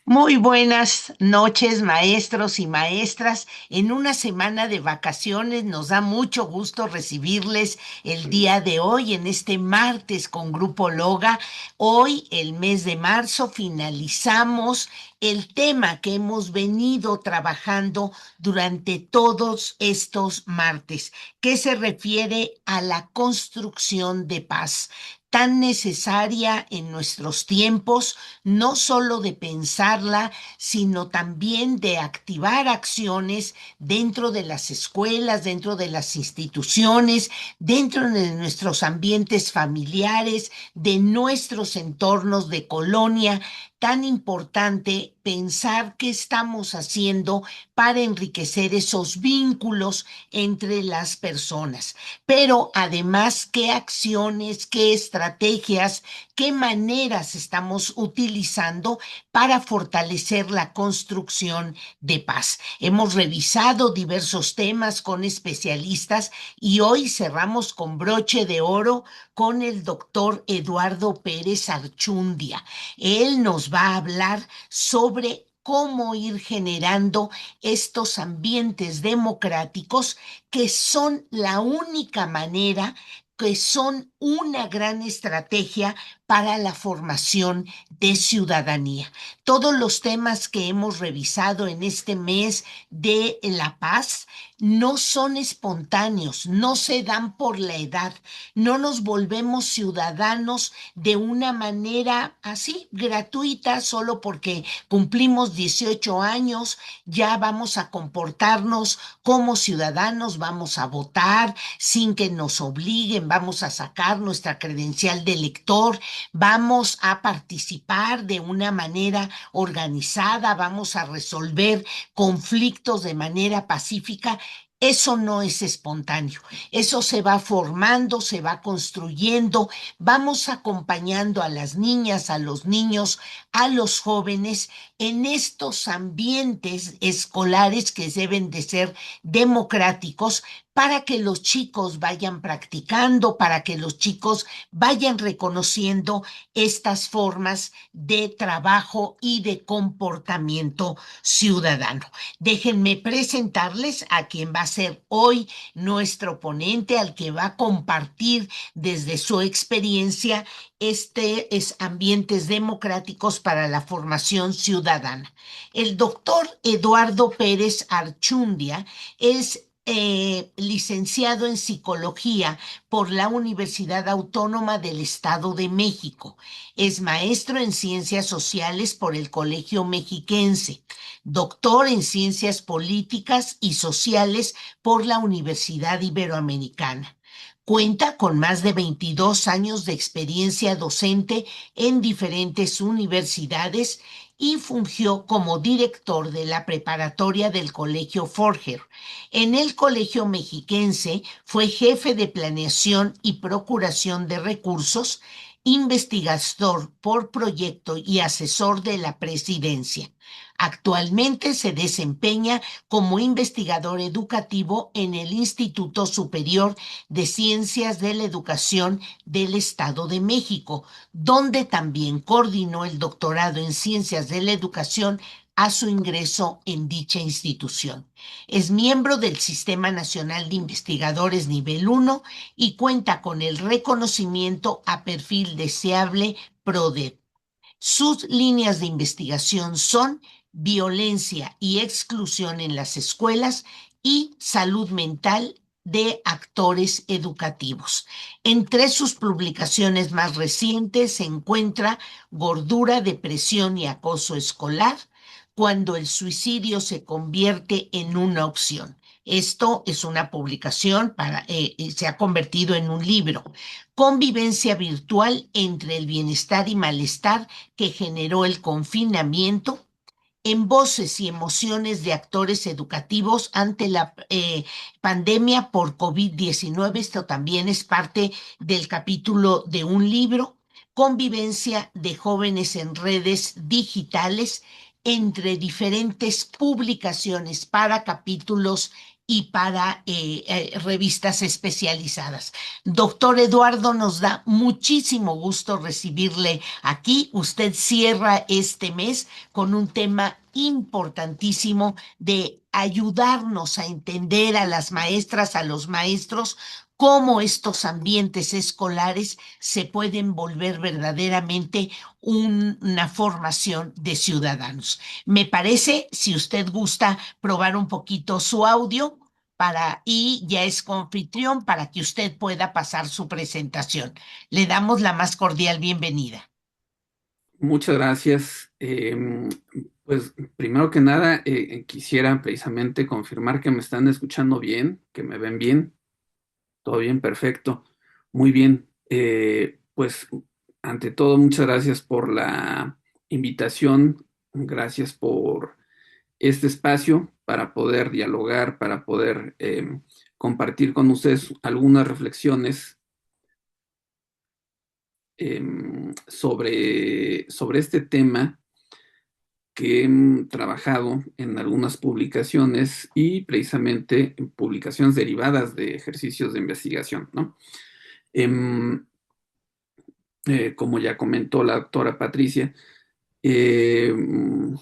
Muy buenas noches, maestros y maestras. En una semana de vacaciones nos da mucho gusto recibirles el día de hoy, en este martes con Grupo Loga. Hoy, el mes de marzo, finalizamos el tema que hemos venido trabajando durante todos estos martes, que se refiere a la construcción de paz, tan necesaria en nuestros tiempos, no solo de pensarla, sino también de activar acciones dentro de las escuelas, dentro de las instituciones, dentro de nuestros ambientes familiares, de nuestros entornos de colonia. Tan importante pensar qué estamos haciendo para enriquecer esos vínculos entre las personas. Pero además, qué acciones, qué estrategias, qué maneras estamos utilizando para fortalecer la construcción de paz. Hemos revisado diversos temas con especialistas y hoy cerramos con broche de oro con el doctor Eduardo Pérez Archundia. Él nos va a hablar sobre cómo ir generando estos ambientes democráticos que son la única manera, que son una gran estrategia para la formación de ciudadanía. Todos los temas que hemos revisado en este mes de la paz no son espontáneos, no se dan por la edad, no nos volvemos ciudadanos de una manera así gratuita solo porque cumplimos 18 años, ya vamos a comportarnos como ciudadanos, vamos a votar sin que nos obliguen, vamos a sacar nuestra credencial de elector, vamos a participar de una manera organizada, vamos a resolver conflictos de manera pacífica. Eso no es espontáneo, eso se va formando, se va construyendo, vamos acompañando a las niñas, a los niños, a los jóvenes en estos ambientes escolares que deben de ser democráticos para que los chicos vayan practicando, para que los chicos vayan reconociendo estas formas de trabajo y de comportamiento ciudadano. Déjenme presentarles a quien va a ser hoy nuestro ponente, al que va a compartir desde su experiencia ambientes democráticos para la formación ciudadana. El doctor Eduardo Pérez Archundia es licenciado en psicología por la Universidad Autónoma del Estado de México. Es maestro en ciencias sociales por el Colegio Mexiquense, doctor en ciencias políticas y sociales por la Universidad Iberoamericana. Cuenta con más de 22 años de experiencia docente en diferentes universidades y fungió como director de la preparatoria del Colegio Forger. En el Colegio Mexiquense fue jefe de planeación y procuración de recursos, investigador por proyecto y asesor de la presidencia. Actualmente se desempeña como investigador educativo en el Instituto Superior de Ciencias de la Educación del Estado de México, donde también coordinó el doctorado en Ciencias de la Educación a su ingreso en dicha institución. Es miembro del Sistema Nacional de Investigadores Nivel 1 y cuenta con el reconocimiento a perfil deseable PRODEP. Sus líneas de investigación son violencia y exclusión en las escuelas y salud mental de actores educativos. Entre sus publicaciones más recientes se encuentra Gordura, depresión y acoso escolar, cuando el suicidio se convierte en una opción. Esto es una publicación se ha convertido en un libro. Convivencia virtual entre el bienestar y malestar que generó el confinamiento, en voces y emociones de actores educativos ante la pandemia por COVID-19. Esto también es parte del capítulo de un libro. Convivencia de jóvenes en redes digitales entre diferentes publicaciones para capítulos y para revistas especializadas. Doctor Eduardo, nos da muchísimo gusto recibirle aquí. Usted cierra este mes con un tema importantísimo de ayudarnos a entender a las maestras, a los maestros, cómo estos ambientes escolares se pueden volver verdaderamente una formación de ciudadanos. Me parece, si usted gusta probar un poquito su audio, y ya es anfitrión para que usted pueda pasar su presentación. Le damos la más cordial bienvenida. Muchas gracias. Pues primero que nada, quisiera precisamente confirmar que me están escuchando bien, que me ven bien. Todo bien, perfecto. Muy bien. Pues ante todo, muchas gracias por la invitación. Gracias por este espacio para poder dialogar, para poder compartir con ustedes algunas reflexiones sobre este tema que he trabajado en algunas publicaciones y precisamente en publicaciones derivadas de ejercicios de investigación, ¿no? Em, Como ya comentó la doctora Patricia, en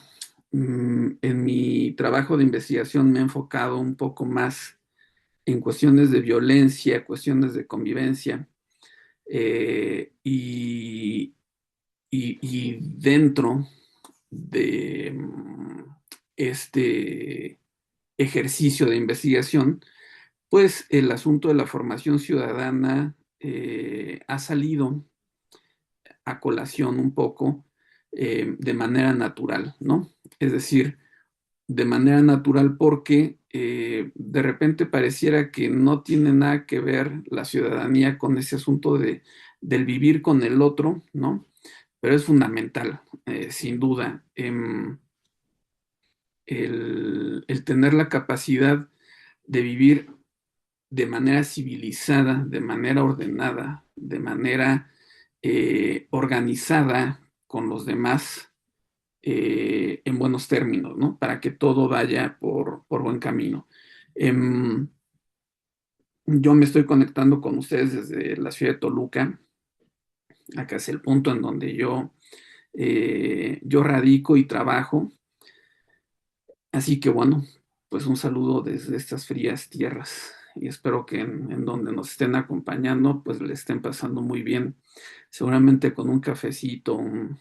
mi trabajo de investigación me he enfocado un poco más en cuestiones de violencia, cuestiones de convivencia, y dentro de este ejercicio de investigación, pues el asunto de la formación ciudadana ha salido a colación un poco de manera natural, ¿no? Es decir, de manera natural porque de repente pareciera que no tiene nada que ver la ciudadanía con ese asunto del vivir con el otro, ¿no? Pero es fundamental, sin duda, el tener la capacidad de vivir de manera civilizada, de manera ordenada, de manera organizada con los demás en buenos términos, ¿no? Para que todo vaya por buen camino. Em, yo me estoy conectando con ustedes desde la ciudad de Toluca. Acá es el punto en donde yo radico y trabajo. Así que bueno, pues un saludo desde estas frías tierras y espero que en donde nos estén acompañando, pues le estén pasando muy bien, seguramente con un cafecito, un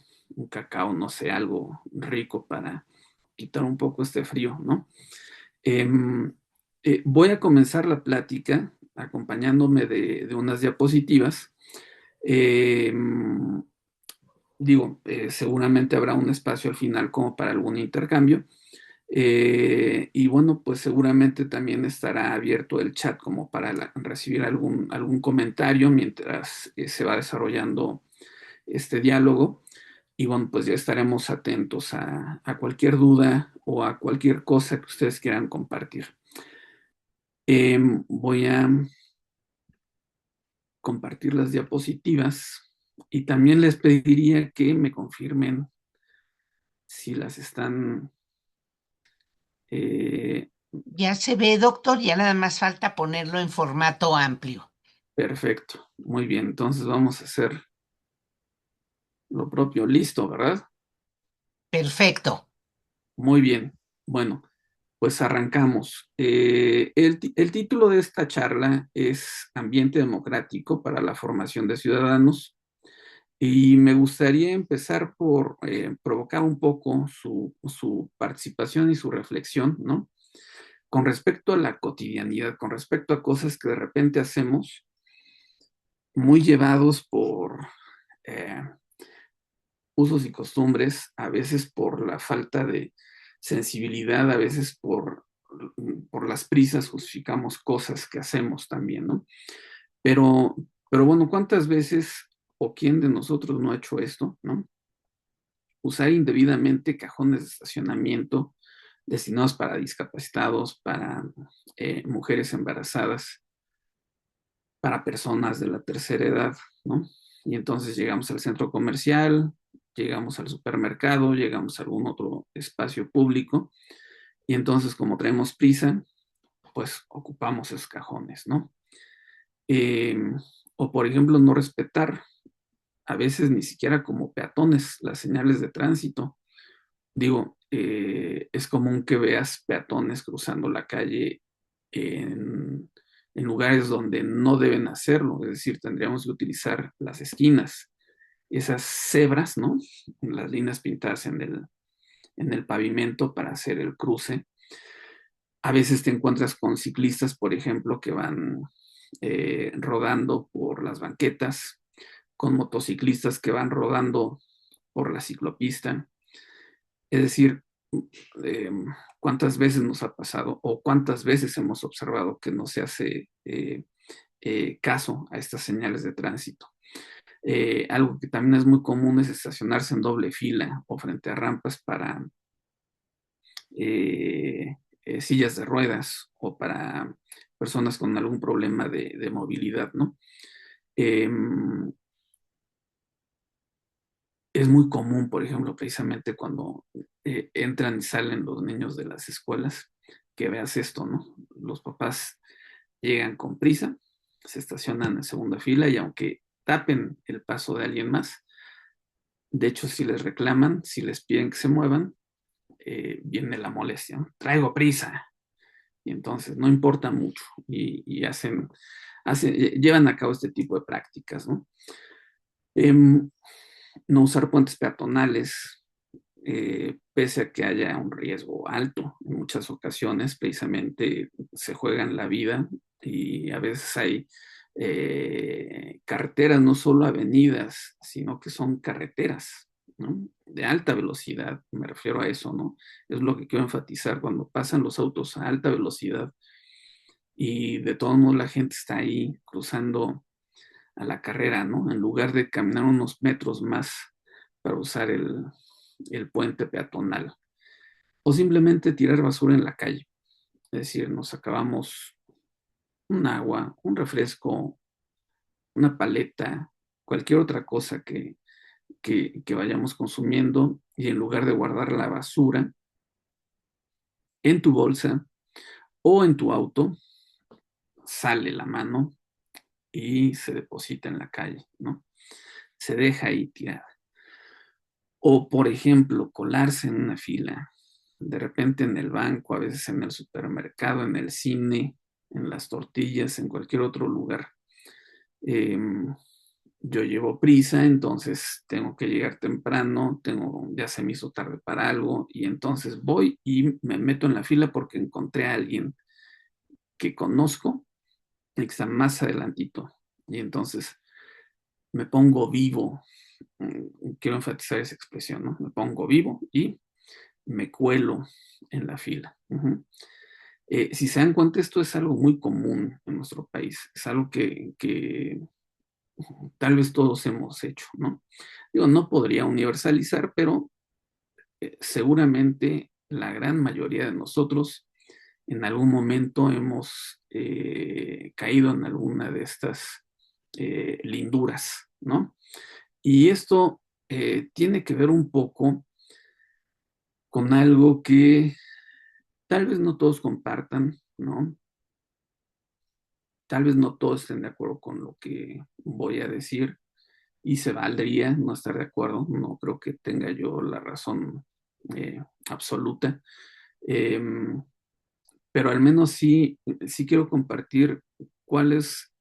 cacao, no sé, algo rico para quitar un poco este frío, ¿no? Em, Voy a comenzar la plática acompañándome de unas diapositivas. Em, Seguramente habrá un espacio al final como para algún intercambio. Y bueno, pues seguramente también estará abierto el chat como para recibir algún comentario mientras se va desarrollando este diálogo. Y bueno, pues ya estaremos atentos a cualquier duda o a cualquier cosa que ustedes quieran compartir. Voy a compartir las diapositivas y también les pediría que me confirmen si las están eh, Ya se ve, doctor, ya nada más falta ponerlo en formato amplio. perfecto. Muy bien, entonces vamos a hacer lo propio. Listo, ¿verdad? Perfecto. Muy bien. Bueno, pues arrancamos. El título de esta charla es Ambiente Democrático para la Formación de Ciudadanos y me gustaría empezar por provocar un poco su participación y su reflexión, ¿no? Con respecto a la cotidianidad, con respecto a cosas que de repente hacemos muy llevados por eh, usos y costumbres, a veces por la falta de sensibilidad, a veces por las prisas justificamos cosas que hacemos también, ¿no? Pero, pero bueno, ¿cuántas veces o quién de nosotros no ha hecho esto, ¿no? Usar indebidamente cajones de estacionamiento destinados para discapacitados, para mujeres embarazadas, para personas de la tercera edad, ¿no? Y entonces llegamos al centro comercial, llegamos al supermercado, llegamos a algún otro espacio público, y entonces como traemos prisa, pues ocupamos esos cajones, ¿no? Eh, o por ejemplo, no respetar a veces ni siquiera como peatones las señales de tránsito. Digo, es común que veas peatones cruzando la calle en, en lugares donde no deben hacerlo, es decir, tendríamos que utilizar las esquinas, esas cebras, ¿no? Las líneas pintadas en el pavimento para hacer el cruce. A veces te encuentras con ciclistas, por ejemplo, que van rodando por las banquetas, con motociclistas que van rodando por la ciclopista. Es decir, eh, cuántas veces nos ha pasado o cuántas veces hemos observado que no se hace caso a estas señales de tránsito. Algo que también es muy común es estacionarse en doble fila o frente a rampas para sillas de ruedas o para personas con algún problema de movilidad, ¿no? Eh, es muy común, por ejemplo, precisamente cuando entran y salen los niños de las escuelas, que veas esto, ¿no? Los papás llegan con prisa, se estacionan en segunda fila y aunque tapen el paso de alguien más, de hecho, si les reclaman, si les piden que se muevan, viene la molestia, ¿no? Traigo prisa. Y entonces no importa mucho y llevan a cabo este tipo de prácticas, ¿no? Eh, no usar puentes peatonales, pese a que haya un riesgo alto. En muchas ocasiones, precisamente, se juegan la vida y a veces hay carreteras, no solo avenidas, sino que son carreteras, ¿no? De alta velocidad, me refiero a eso, ¿no? Es lo que quiero enfatizar, cuando pasan los autos a alta velocidad y de todos modos la gente está ahí cruzando a la carrera, ¿no? En lugar de caminar unos metros más para usar el puente peatonal. O simplemente tirar basura en la calle. Es decir, nos acabamos un agua, un refresco, una paleta, cualquier otra cosa que vayamos consumiendo y en lugar de guardar la basura en tu bolsa o en tu auto, sale la mano y se deposita en la calle, ¿no? Se deja ahí tirada. O, por ejemplo, colarse en una fila, de repente en el banco, a veces en el supermercado, en el cine, en las tortillas, en cualquier otro lugar. Eh, yo llevo prisa, entonces tengo que llegar temprano, ya se me hizo tarde para algo, y entonces voy y me meto en la fila porque encontré a alguien que conozco y que está más adelantito. Y entonces me pongo vivo. Quiero enfatizar esa expresión, ¿no? Me pongo vivo y me cuelo en la fila. Si se dan cuenta, esto es algo muy común en nuestro país, es algo que tal vez todos hemos hecho, ¿no? Digo, no podría universalizar, pero seguramente la gran mayoría de nosotros en algún momento hemos caído en alguna de estas linduras, ¿no? Y esto tiene que ver un poco con algo que tal vez no todos compartan, ¿no? Tal vez no todos estén de acuerdo con lo que voy a decir y se valdría no estar de acuerdo. No creo que tenga yo la razón absoluta. Eh, pero al menos sí quiero compartir cuál es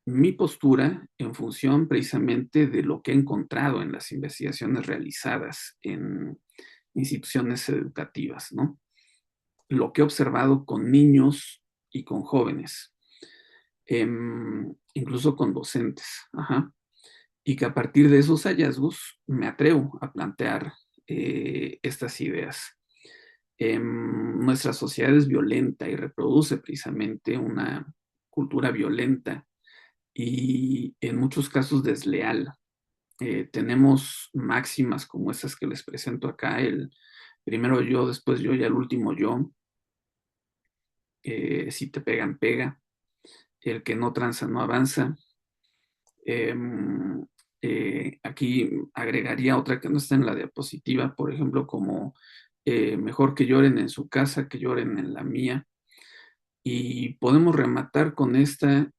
mi postura en función precisamente de lo que he encontrado en las investigaciones realizadas en instituciones educativas, ¿no? Lo que he observado con niños y con jóvenes, incluso con docentes, ajá, y que a partir de esos hallazgos me atrevo a plantear estas ideas. Nuestra sociedad es violenta y reproduce precisamente una cultura violenta y en muchos casos desleal. Tenemos máximas como esas que les presento acá, el primero yo, después yo y al último yo. Si te pegan, pega. El que no tranza no avanza. Eh, Aquí agregaría otra que no está en la diapositiva, por ejemplo, como mejor que lloren en su casa que lloren en la mía. Y podemos rematar con esta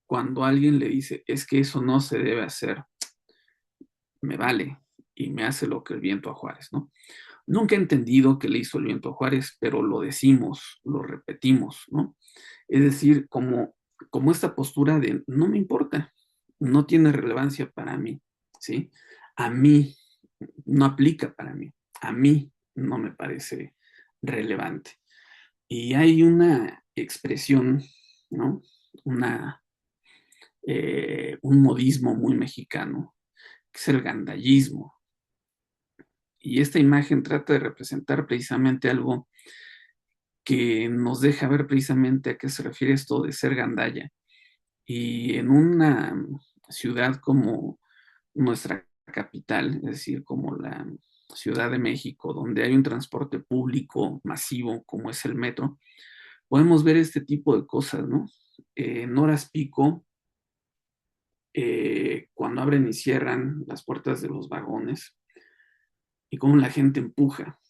cuando alguien le dice, es que eso no se debe hacer, me vale y me hace lo que el viento a Juárez, ¿no? Nunca he entendido qué le hizo el viento a Juárez, pero lo decimos, lo repetimos, ¿no? Es decir, como esta postura de no me importa, no tiene relevancia para mí, ¿sí? A mí no aplica para mí, a mí no me parece relevante. Y hay una expresión, ¿no? Una, un modismo muy mexicano, que es el gandallismo. Y esta imagen trata de representar precisamente algo que nos deja ver precisamente a qué se refiere esto de ser gandalla. Y en una ciudad como nuestra capital, es decir, como la Ciudad de México, donde hay un transporte público masivo como es el metro, podemos ver este tipo de cosas, ¿no? En horas pico, cuando abren y cierran las puertas de los vagones y cómo la gente empuja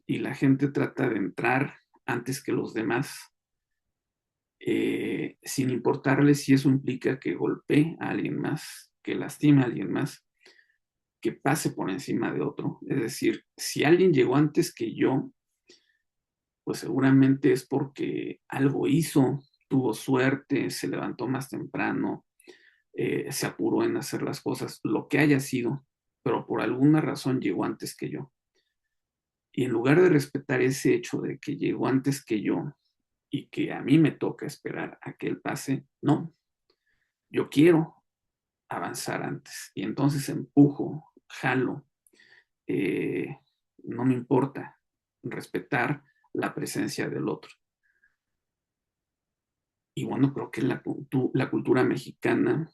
y la gente trata de entrar antes que los demás, sin importarle si eso implica que golpee a alguien más, que lastime a alguien más, que pase por encima de otro. Es decir, si alguien llegó antes que yo, pues seguramente es porque algo hizo, tuvo suerte, se levantó más temprano, se apuró en hacer las cosas, lo que haya sido, pero por alguna razón llegó antes que yo. Y en lugar de respetar ese hecho de que llegó antes que yo y que a mí me toca esperar a que él pase, no, yo quiero avanzar antes y entonces empujo, jalo, eh, no me importa respetar la presencia del otro. Y bueno, creo que la cultura mexicana,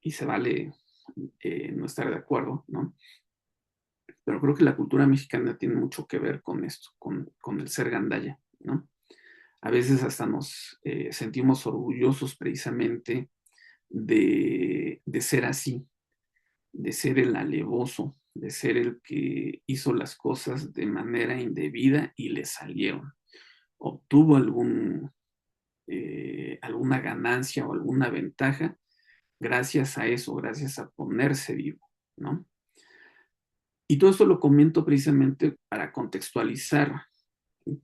y se vale no estar de acuerdo, ¿no? Pero creo que la cultura mexicana tiene mucho que ver con esto, con el ser gandalla, ¿no? A veces hasta nos sentimos orgullosos precisamente de ser así, de ser el alevoso, de ser el que hizo las cosas de manera indebida y le salieron. Obtuvo alguna ganancia o alguna ventaja gracias a eso, gracias a ponerse vivo, ¿no? Y todo esto lo comento precisamente para contextualizar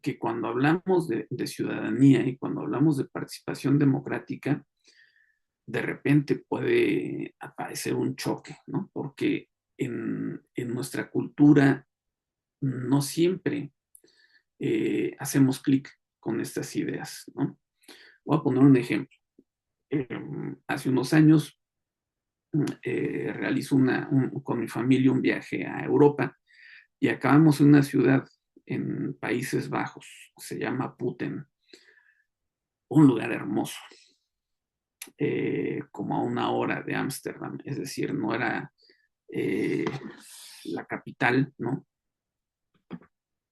que cuando hablamos de ciudadanía y cuando hablamos de participación democrática, de repente puede aparecer un choque, ¿no? Porque en nuestra cultura no siempre hacemos clic con estas ideas, ¿no? Voy a poner un ejemplo. Hace unos años realizo con mi familia un viaje a Europa y acabamos en una ciudad en Países Bajos, se llama Putten, un lugar hermoso, como a una hora de Ámsterdam, es decir, no era eh, la capital, ¿no?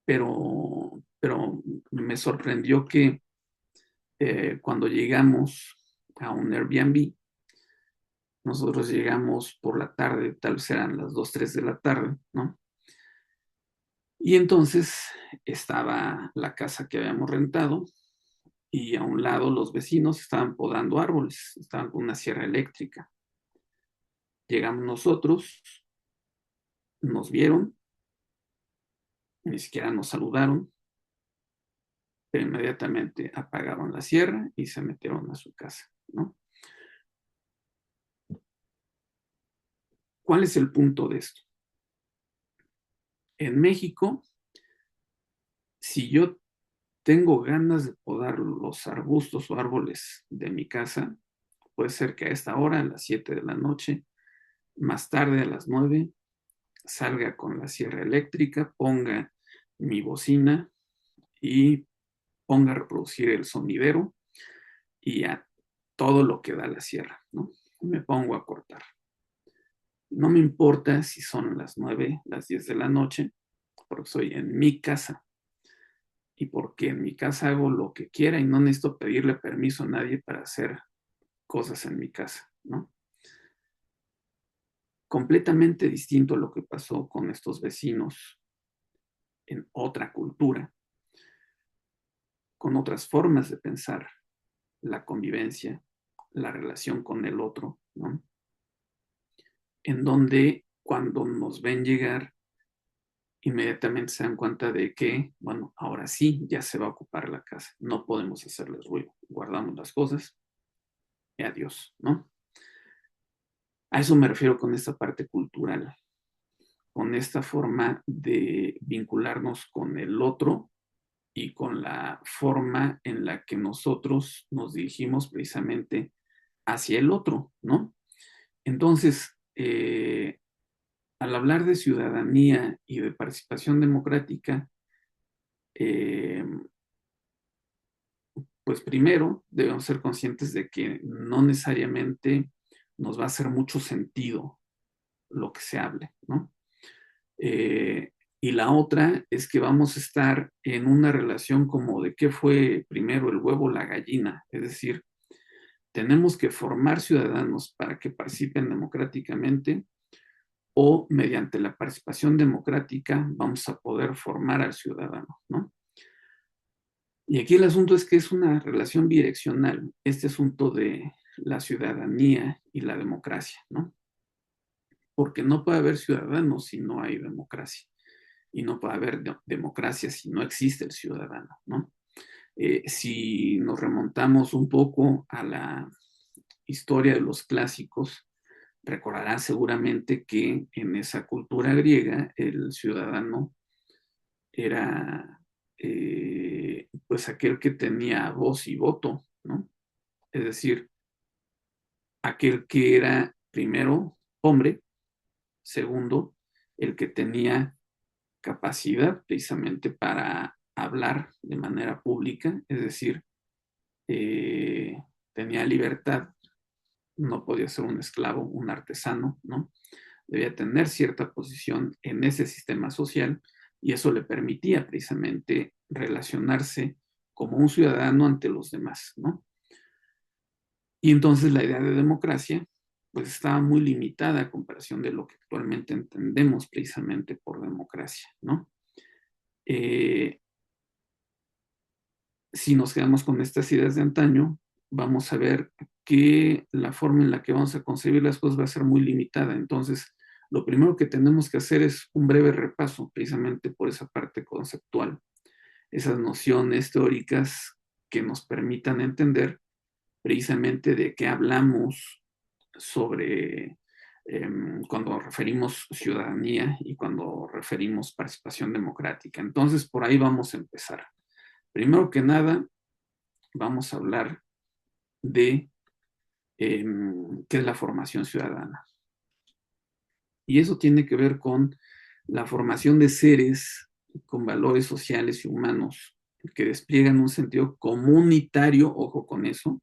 Pero me sorprendió que cuando llegamos a un Airbnb, nosotros llegamos por la tarde, tal vez eran las 2 3 de la tarde, ¿no? Y entonces estaba la casa que habíamos rentado y a un lado los vecinos estaban podando árboles, estaban con una sierra eléctrica. Llegamos nosotros, nos vieron ni siquiera nos saludaron, pero inmediatamente apagaron la sierra y se metieron a su casa, ¿no? ¿Cuál es el punto de esto? En México, si yo tengo ganas de podar los arbustos o árboles de mi casa, puede ser que a esta hora, a las 7 de la noche, más tarde a las 9, salga con la sierra eléctrica, ponga mi bocina y ponga a reproducir el sonidero y a todo lo que da la sierra, ¿no? Me pongo a cortar. No me importa si son las 9, las 10 de la noche, porque soy en mi casa y porque en mi casa hago lo que quiera y no necesito pedirle permiso a nadie para hacer cosas en mi casa, ¿no? Completamente distinto a lo que pasó con estos vecinos en otra cultura, con otras formas de pensar la convivencia, la relación con el otro, ¿no? En donde cuando nos ven llegar, inmediatamente se dan cuenta de que, bueno, ahora sí, ya se va a ocupar la casa, no podemos hacerles ruido, guardamos las cosas y adiós, ¿no? A eso me refiero con esta parte cultural, con esta forma de vincularnos con el otro y con la forma en la que nosotros nos dirigimos precisamente hacia el otro, ¿no? Entonces, al hablar de ciudadanía y de participación democrática, eh, pues primero debemos ser conscientes de que no necesariamente nos va a hacer mucho sentido lo que se hable, ¿no? Y la otra es que vamos a estar en una relación como de qué fue primero el huevo o la gallina, es decir, tenemos que formar ciudadanos para que participen democráticamente o mediante la participación democrática vamos a poder formar al ciudadano, ¿no? Y aquí el asunto es que es una relación bidireccional, este asunto de la ciudadanía y la democracia, ¿no? Porque no puede haber ciudadanos si no hay democracia, y no puede haber democracia si no existe el ciudadano, ¿no? Si nos remontamos un poco a la historia de los clásicos, recordarán seguramente que en esa cultura griega el ciudadano era pues aquel que tenía voz y voto, ¿no? Es decir, aquel que era primero hombre, segundo, el que tenía capacidad precisamente para hablar de manera pública, es decir, eh, tenía libertad, no podía ser un esclavo, un artesano, ¿no? Debía tener cierta posición en ese sistema social y eso le permitía precisamente relacionarse como un ciudadano ante los demás, ¿no? Y entonces la idea de democracia pues estaba muy limitada a comparación de lo que actualmente entendemos precisamente por democracia, ¿no? Eh, si nos quedamos con estas ideas de antaño, vamos a ver que la forma en la que vamos a concebir las cosas va a ser muy limitada. Entonces, lo primero que tenemos que hacer es un breve repaso, precisamente por esa parte conceptual, esas nociones teóricas que nos permitan entender precisamente de qué hablamos sobre cuando referimos ciudadanía y cuando referimos participación democrática. Entonces, por ahí vamos a empezar. Primero que nada, vamos a hablar de qué es la formación ciudadana. Y eso tiene que ver con la formación de seres con valores sociales y humanos que despliegan un sentido comunitario, ojo con eso,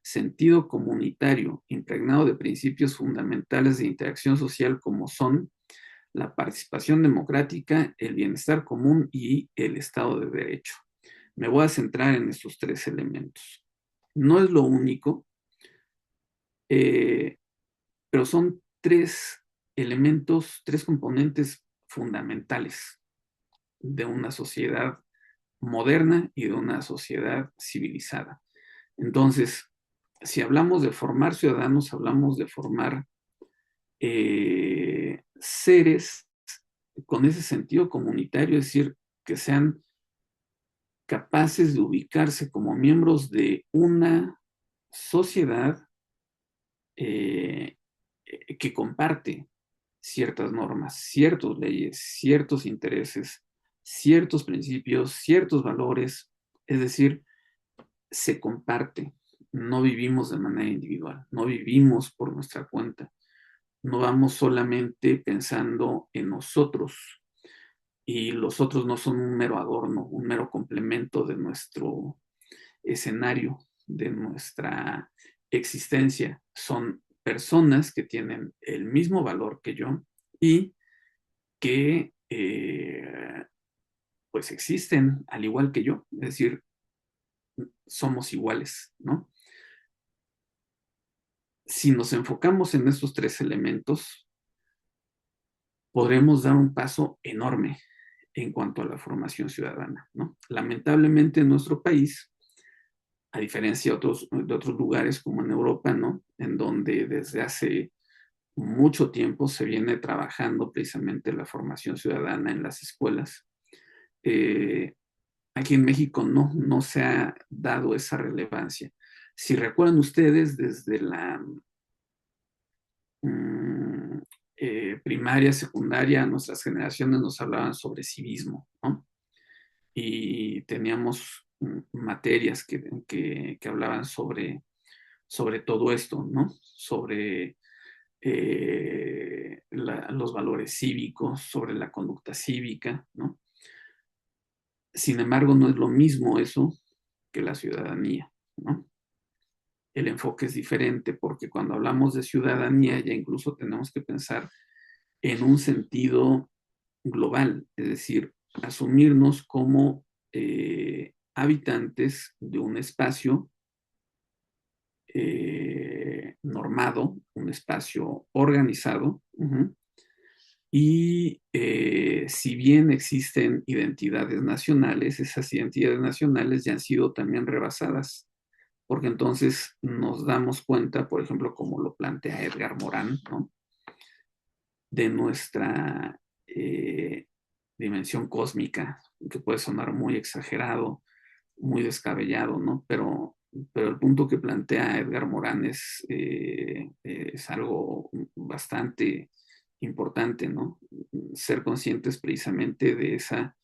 sentido comunitario impregnado de principios fundamentales de interacción social como son la participación democrática, el bienestar común y el Estado de Derecho. Me voy a centrar en estos tres elementos. No es lo único, eh, pero son tres elementos, tres componentes fundamentales de una sociedad moderna y de una sociedad civilizada. Entonces, si hablamos de formar ciudadanos, hablamos de formar seres con ese sentido comunitario, es decir, que sean capaces de ubicarse como miembros de una sociedad eh, que comparte ciertas normas, ciertas leyes, ciertos intereses, ciertos principios, ciertos valores, es decir, se comparte. No vivimos de manera individual, no vivimos por nuestra cuenta, no vamos solamente pensando en nosotros y los otros no son un mero adorno, un mero complemento de nuestro escenario, de nuestra existencia. Son personas que tienen el mismo valor que yo y que pues existen al igual que yo, es decir, somos iguales, ¿no? Si nos enfocamos en estos tres elementos, podremos dar un paso enorme en cuanto a la formación ciudadana, ¿no? Lamentablemente en nuestro país, a diferencia de otros lugares como en Europa, ¿no? En donde desde hace mucho tiempo se viene trabajando precisamente la formación ciudadana en las escuelas. Eh, Aquí en México no se ha dado esa relevancia. Si recuerdan ustedes, desde la mm, primaria, secundaria, nuestras generaciones nos hablaban sobre civismo, ¿no? Y teníamos materias que hablaban sobre todo esto, ¿no? Sobre los valores cívicos, sobre la conducta cívica, ¿no? Sin embargo, no es lo mismo eso que la ciudadanía, ¿no? El enfoque es diferente porque cuando hablamos de ciudadanía ya incluso tenemos que pensar en un sentido global, es decir, asumirnos como habitantes de un espacio normado, un espacio organizado, y si bien existen identidades nacionales, esas identidades nacionales ya han sido también rebasadas, porque entonces nos damos cuenta, por ejemplo, como lo plantea Edgar Morán, ¿no? De nuestra dimensión cósmica, que puede sonar muy exagerado, muy descabellado, ¿no? Pero el punto que plantea Edgar Morán es algo bastante importante, ¿no? Ser conscientes precisamente de esa,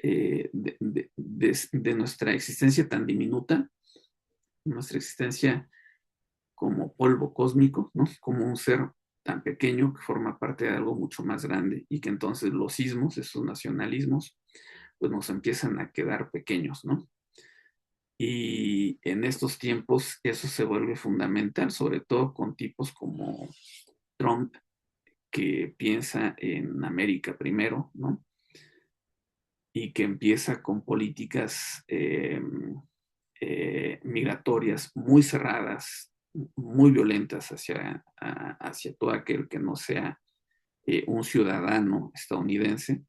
de nuestra existencia tan diminuta, nuestra existencia como polvo cósmico, ¿no? Como un ser tan pequeño que forma parte de algo mucho más grande y que entonces los sismos, esos nacionalismos, pues nos empiezan a quedar pequeños, ¿no? Y en estos tiempos eso se vuelve fundamental, sobre todo con tipos como Trump, que piensa en América primero, ¿no? Y que empieza con políticas migratorias muy cerradas, muy violentas hacia todo aquel que no sea un ciudadano estadounidense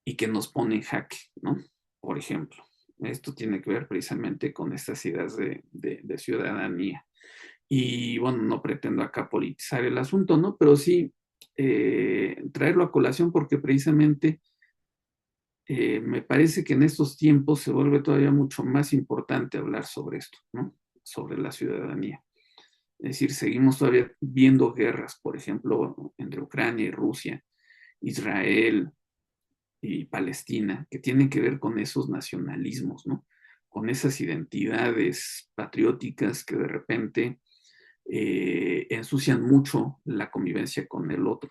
y que nos pone en jaque, ¿no? Por ejemplo, esto tiene que ver precisamente con estas ideas de ciudadanía. Y bueno, no pretendo acá politizar el asunto, ¿no? Pero sí traerlo a colación porque precisamente me parece que en estos tiempos se vuelve todavía mucho más importante hablar sobre esto, ¿no? Sobre la ciudadanía. Es decir, seguimos todavía viendo guerras, por ejemplo, entre Ucrania y Rusia, Israel y Palestina, que tienen que ver con esos nacionalismos, ¿no? Con esas identidades patrióticas que de repente ensucian mucho la convivencia con el otro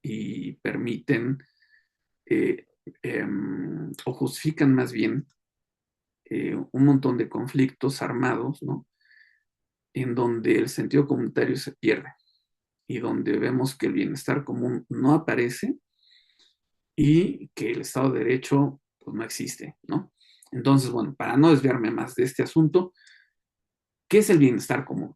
y permiten eh, o justifican más bien un montón de conflictos armados, ¿no? En donde el sentido comunitario se pierde y donde vemos que el bienestar común no aparece y que el Estado de Derecho pues, no existe, ¿no? Entonces, bueno, para no desviarme más de este asunto, ¿qué es el bienestar común?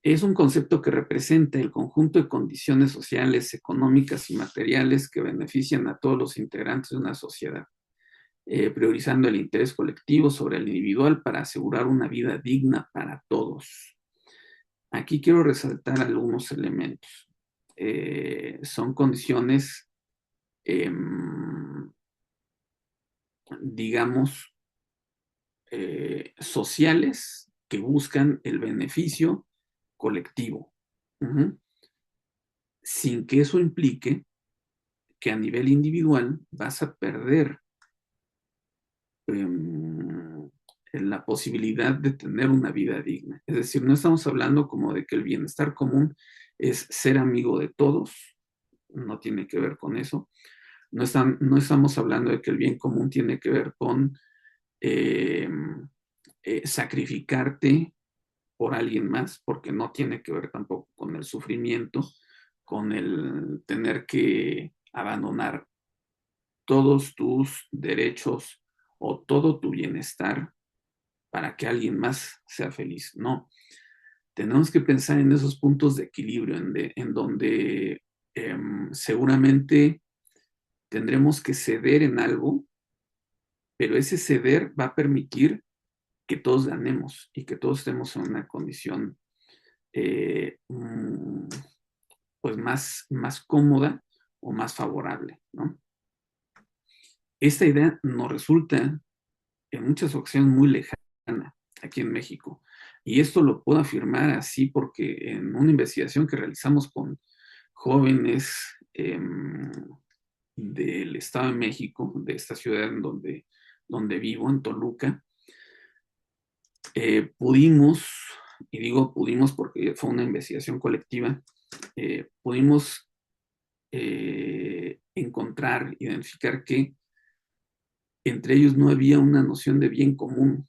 Es un concepto que representa el conjunto de condiciones sociales, económicas y materiales que benefician a todos los integrantes de una sociedad, priorizando el interés colectivo sobre el individual para asegurar una vida digna para todos. Aquí quiero resaltar algunos elementos. son condiciones, digamos, sociales que buscan el beneficio colectivo, sin que eso implique que a nivel individual vas a perder la posibilidad de tener una vida digna. Es decir, no estamos hablando como de que el bienestar común es ser amigo de todos, no tiene que ver con eso. No estamos hablando de que el bien común tiene que ver con eh, sacrificarte por alguien más, porque no tiene que ver tampoco con el sufrimiento, con el tener que abandonar todos tus derechos o todo tu bienestar para que alguien más sea feliz. No, tenemos que pensar en esos puntos de equilibrio en donde seguramente tendremos que ceder en algo, pero ese ceder va a permitir que todos ganemos y que todos estemos en una condición eh, pues más cómoda o más favorable, ¿no? Esta idea nos resulta en muchas ocasiones muy lejana aquí en México. Y esto lo puedo afirmar así porque en una investigación que realizamos con jóvenes del Estado de México, de esta ciudad en donde vivo, en Toluca, pudimos, y digo pudimos porque fue una investigación colectiva, pudimos encontrar, identificar que entre ellos no había una noción de bien común.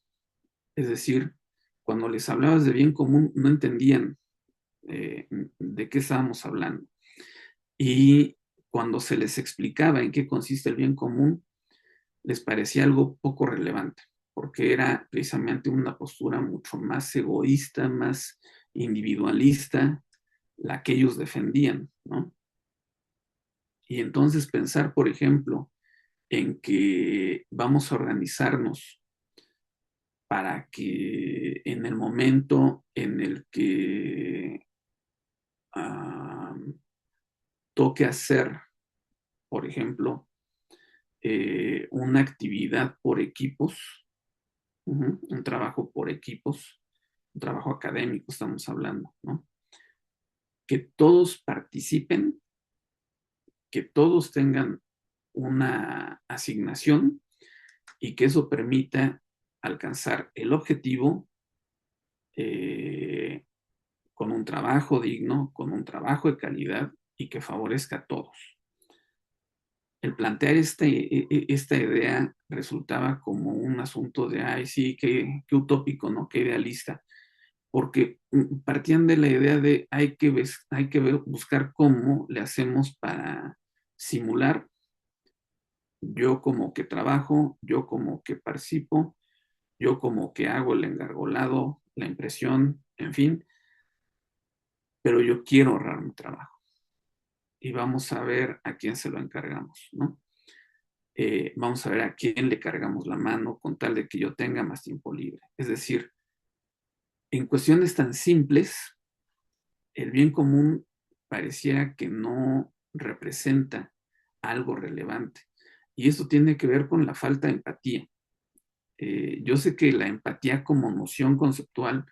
Es decir, cuando les hablabas de bien común, no entendían de qué estábamos hablando. Y cuando se les explicaba en qué consiste el bien común, les parecía algo poco relevante, porque era precisamente una postura mucho más egoísta, más individualista, la que ellos defendían, ¿no? Y entonces pensar, por ejemplo, en que vamos a organizarnos para que en el momento en el que toque hacer, por ejemplo, una actividad por equipos, un trabajo por equipos, un trabajo académico estamos hablando, ¿no? Que todos participen, que todos tengan una asignación y que eso permita alcanzar el objetivo eh, con un trabajo digno, con un trabajo de calidad y que favorezca a todos. El plantear esta idea resultaba como un asunto de, ay, sí, qué utópico, ¿no? Qué idealista, porque partían de la idea de hay que buscar cómo le hacemos para simular yo como que trabajo, yo como que participo, yo como que hago el engargolado, la impresión, en fin, pero yo quiero ahorrar mi trabajo y vamos a ver a quién se lo encargamos, ¿no? Vamos a ver a quién le cargamos la mano con tal de que yo tenga más tiempo libre. Es decir, en cuestiones tan simples, el bien común pareciera que no representa algo relevante. Y esto tiene que ver con la falta de empatía. Yo sé que la empatía como noción conceptual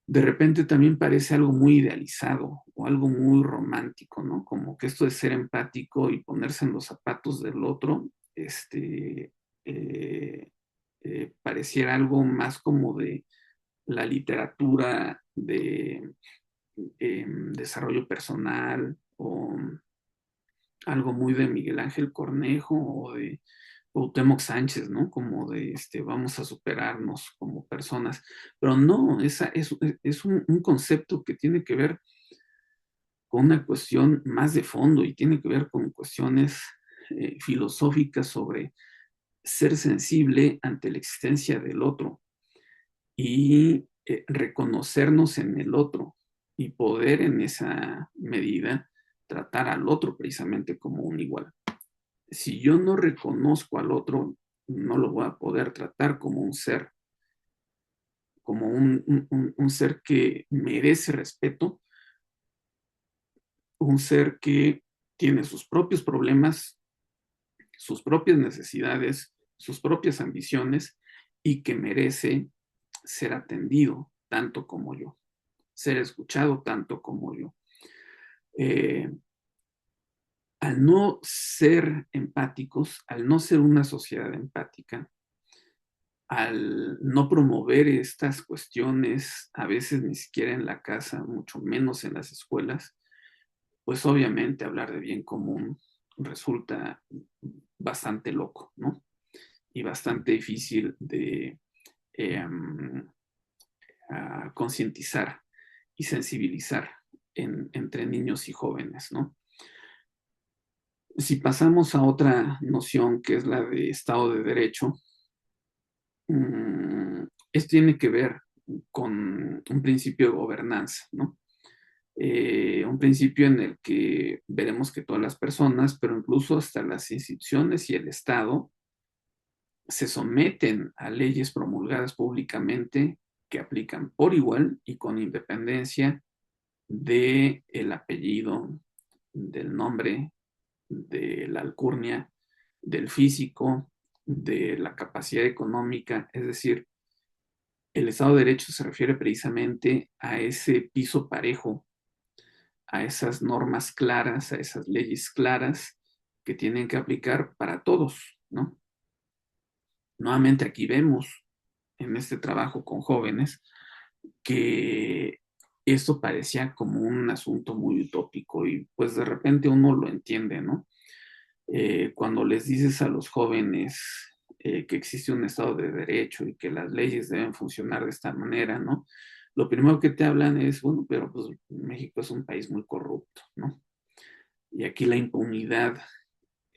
de repente también parece algo muy idealizado o algo muy romántico, ¿no? Como que esto de ser empático y ponerse en los zapatos del otro, eh, pareciera algo más como de la literatura de desarrollo personal o algo muy de Miguel Ángel Cornejo o de Cuauhtémoc Sánchez, ¿no? Como de vamos a superarnos como personas. Pero no, es un concepto que tiene que ver con una cuestión más de fondo y tiene que ver con cuestiones filosóficas sobre ser sensible ante la existencia del otro y reconocernos en el otro y poder en esa medida tratar al otro precisamente como un igual. Si yo no reconozco al otro, no lo voy a poder tratar como un ser, como un ser que merece respeto, un ser que tiene sus propios problemas, sus propias necesidades, sus propias ambiciones y que merece ser atendido tanto como yo, ser escuchado tanto como yo. Eh, Al no ser empáticos, al no ser una sociedad empática, al no promover estas cuestiones, a veces ni siquiera en la casa, mucho menos en las escuelas, pues obviamente hablar de bien común resulta bastante loco, ¿no? Y bastante difícil de eh, concientizar y sensibilizar entre niños y jóvenes, ¿no? Si pasamos a otra noción que es la de Estado de Derecho, esto tiene que ver con un principio de gobernanza, ¿no? Un principio en el que veremos que todas las personas, pero incluso hasta las instituciones y el Estado, se someten a leyes promulgadas públicamente que aplican por igual y con independencia del apellido, del nombre, de la alcurnia, del físico, de la capacidad económica. Es decir, el Estado de Derecho se refiere precisamente a ese piso parejo, a esas normas claras, a esas leyes claras que tienen que aplicar para todos, ¿no? Nuevamente aquí vemos en este trabajo con jóvenes que esto parecía como un asunto muy utópico y pues de repente uno lo entiende, ¿no? Cuando les dices a los jóvenes que existe un Estado de Derecho y que las leyes deben funcionar de esta manera, ¿no? Lo primero que te hablan es, bueno, pero pues México es un país muy corrupto, ¿no? Y aquí la impunidad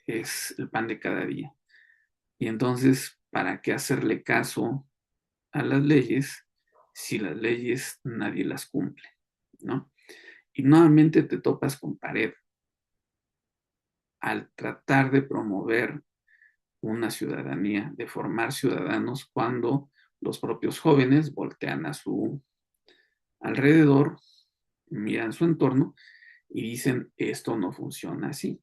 es el pan de cada día. Y entonces, ¿para qué hacerle caso a las leyes si las leyes nadie las cumple, ¿no? Y nuevamente te topas con pared al tratar de promover una ciudadanía, de formar ciudadanos cuando los propios jóvenes voltean a su alrededor, miran su entorno y dicen, esto no funciona así.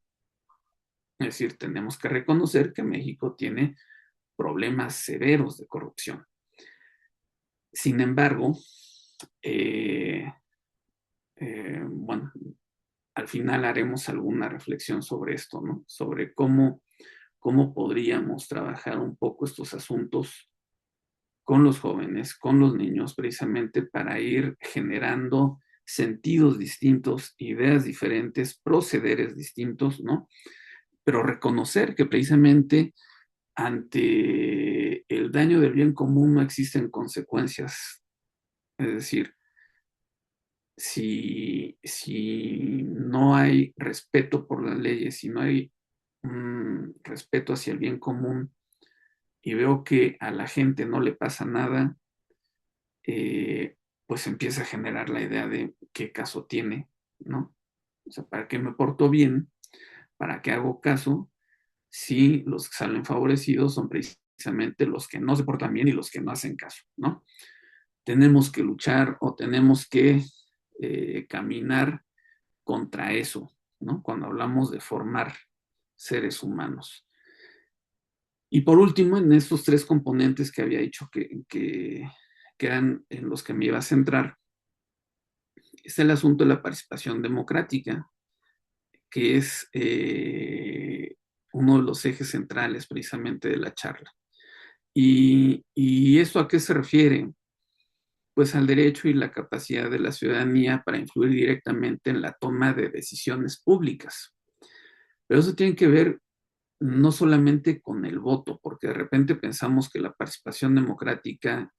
Es decir, tenemos que reconocer que México tiene problemas severos de corrupción. Sin embargo, eh, bueno, al final haremos alguna reflexión sobre esto, ¿no? Sobre cómo podríamos trabajar un poco estos asuntos con los jóvenes, con los niños, precisamente para ir generando sentidos distintos, ideas diferentes, procederes distintos, ¿no? Pero reconocer que precisamente ante el daño del bien común no existen consecuencias. Es decir, si no hay respeto por las leyes, si no hay respeto hacia el bien común y veo que a la gente no le pasa nada, pues empieza a generar la idea de qué caso tiene, ¿no? O sea, ¿para qué me porto bien? ¿Para qué hago caso? Si los que salen favorecidos son precisamente los que no se portan bien y los que no hacen caso, ¿no? Tenemos que luchar o tenemos que caminar contra eso, ¿no? Cuando hablamos de formar seres humanos. Y por último, en estos tres componentes que había dicho que eran en los que me iba a centrar, está el asunto de la participación democrática, que es uno de los ejes centrales precisamente de la charla. ¿Y esto a qué se refiere? Pues al derecho y la capacidad de la ciudadanía para influir directamente en la toma de decisiones públicas. Pero eso tiene que ver no solamente con el voto, porque de repente pensamos que la participación democrática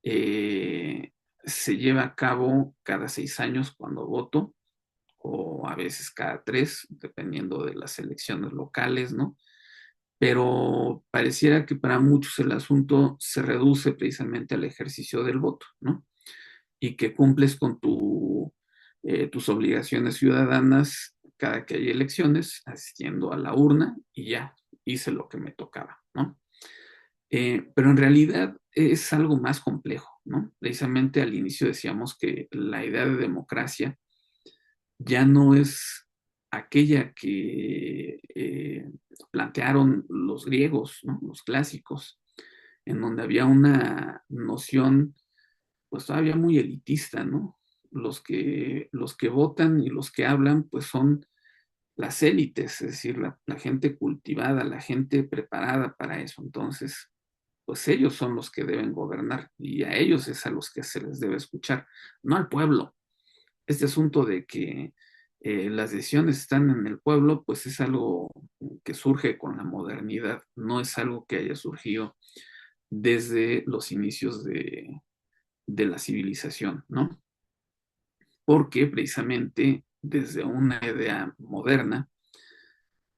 se lleva a cabo cada 6 años cuando voto, o a veces cada 3, dependiendo de las elecciones locales, ¿no? Pero pareciera que para muchos el asunto se reduce precisamente al ejercicio del voto, ¿no? Y que cumples con tus obligaciones ciudadanas cada que hay elecciones, asistiendo a la urna y ya hice lo que me tocaba, ¿no? Pero en realidad es algo más complejo, ¿no? Precisamente al inicio decíamos que la idea de democracia ya no es aquella que plantearon los griegos, ¿no? Los clásicos, en donde había una noción pues todavía muy elitista, ¿no? Los que votan y los que hablan pues son las élites, es decir, la gente cultivada, la gente preparada para eso. Entonces, pues ellos son los que deben gobernar y a ellos es a los que se les debe escuchar, no al pueblo. Este asunto de que las decisiones están en el pueblo, pues es algo que surge con la modernidad, no es algo que haya surgido desde los inicios de la civilización, ¿no? Porque precisamente desde una idea moderna,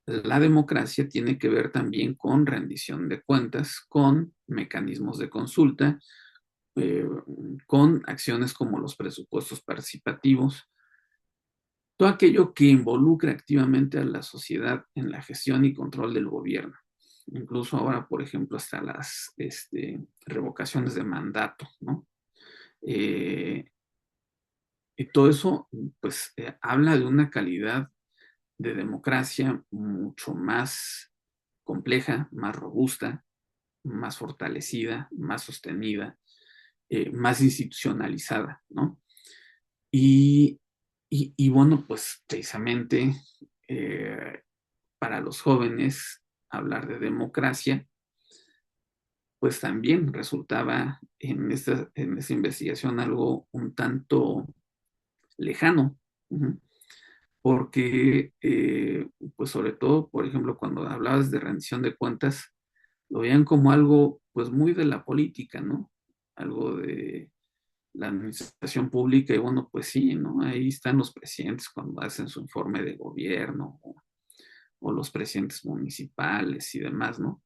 la democracia tiene que ver también con rendición de cuentas, con mecanismos de consulta, eh, con acciones como los presupuestos participativos, todo aquello que involucra activamente a la sociedad en la gestión y control del gobierno. Incluso ahora, por ejemplo, hasta las revocaciones de mandato, ¿no? Eh, y todo eso, pues, habla de una calidad de democracia mucho más compleja, más robusta, más fortalecida, más sostenida, más institucionalizada, ¿no? Y, y bueno, pues precisamente eh, para los jóvenes hablar de democracia, pues también resultaba en esta investigación algo un tanto lejano, uh-huh, porque pues sobre todo, por ejemplo, cuando hablabas de rendición de cuentas, lo veían como algo pues muy de la política, ¿no? Algo de la administración pública y bueno, pues sí, ¿no? Ahí están los presidentes cuando hacen su informe de gobierno o los presidentes municipales y demás, ¿no?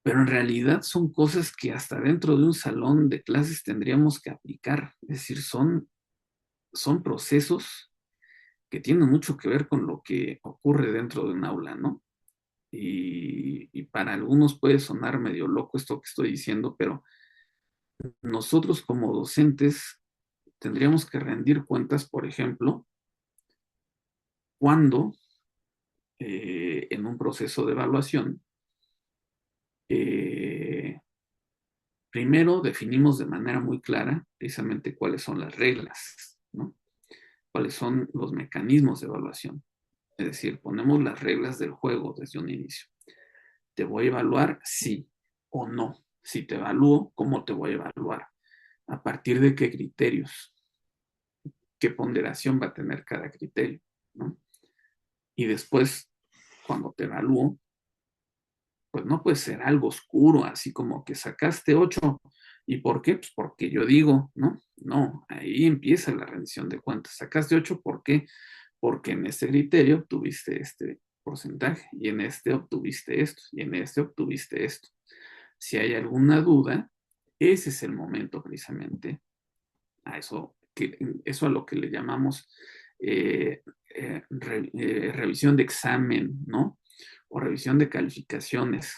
Pero en realidad son cosas que hasta dentro de un salón de clases tendríamos que aplicar, es decir, son procesos que tienen mucho que ver con lo que ocurre dentro de un aula, ¿no? Y para algunos puede sonar medio loco esto que estoy diciendo, pero nosotros como docentes tendríamos que rendir cuentas, por ejemplo, cuando en un proceso de evaluación, eh, primero definimos de manera muy clara precisamente cuáles son las reglas, ¿no? Cuáles son los mecanismos de evaluación. Es decir, ponemos las reglas del juego desde un inicio. ¿Te voy a evaluar? Sí o no. Si te evalúo, ¿cómo te voy a evaluar? ¿A partir de qué criterios? ¿Qué ponderación va a tener cada criterio? ¿No? Y después, cuando te evalúo, pues no puede ser algo oscuro, así como que sacaste 8. ¿Y por qué? Pues porque yo digo, ¿no? No, ahí empieza la rendición de cuentas. Sacaste 8, ¿por qué? Porque en este criterio obtuviste este porcentaje y en este obtuviste esto y en este obtuviste esto. Si hay alguna duda, ese es el momento precisamente a eso, eso a lo que le llamamos revisión de examen, ¿no? O revisión de calificaciones.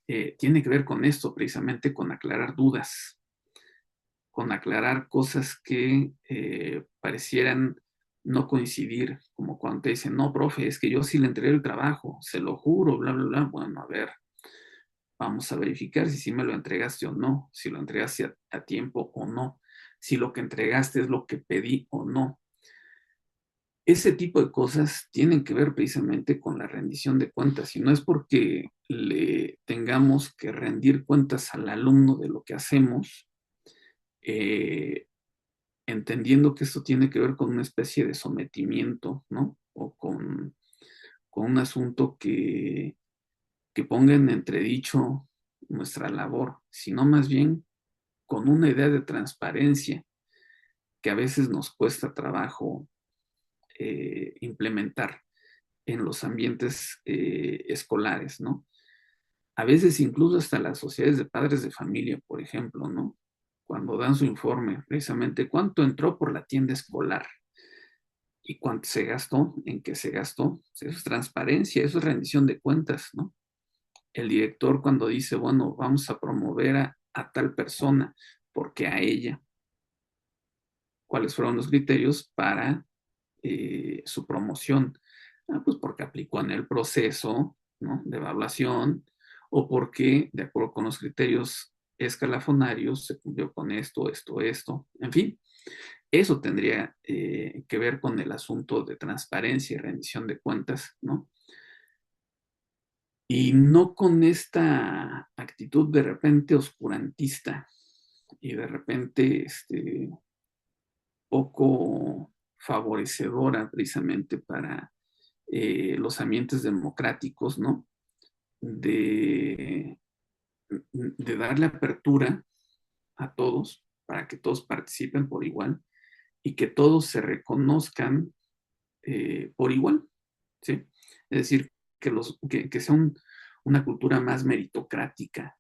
Tiene que ver con esto, precisamente con aclarar dudas, con aclarar cosas que parecieran no coincidir, como cuando te dicen, no, profe, es que yo sí le entregué el trabajo, se lo juro, bla, bla, bla. Bueno, a ver, vamos a verificar si sí me lo entregaste o no, si lo entregaste a tiempo o no, si lo que entregaste es lo que pedí o no. Ese tipo de cosas tienen que ver precisamente con la rendición de cuentas y no es porque le tengamos que rendir cuentas al alumno de lo que hacemos, eh, entendiendo que esto tiene que ver con una especie de sometimiento, ¿no? O con un asunto que ponga en entredicho nuestra labor, sino más bien con una idea de transparencia que a veces nos cuesta trabajo implementar en los ambientes escolares, ¿no? A veces incluso hasta las sociedades de padres de familia, por ejemplo, ¿no? Cuando dan su informe, precisamente cuánto entró por la tienda escolar y cuánto se gastó, en qué se gastó. Eso es transparencia, eso es rendición de cuentas, ¿no? El director cuando dice, bueno, vamos a promover a tal persona porque a ella cuáles fueron los criterios para su promoción. Pues porque aplicó en el proceso, ¿no?, de evaluación, o porque, de acuerdo con los criterios escalafonarios, se cumplió con esto, esto, esto, en fin. Eso tendría que ver con el asunto de transparencia y rendición de cuentas, ¿no? Y no con esta actitud de repente oscurantista y de repente poco favorecedora precisamente para los ambientes democráticos, ¿no? De, de darle apertura a todos para que todos participen por igual y que todos se reconozcan por igual, ¿sí? Es decir, que sea una cultura más meritocrática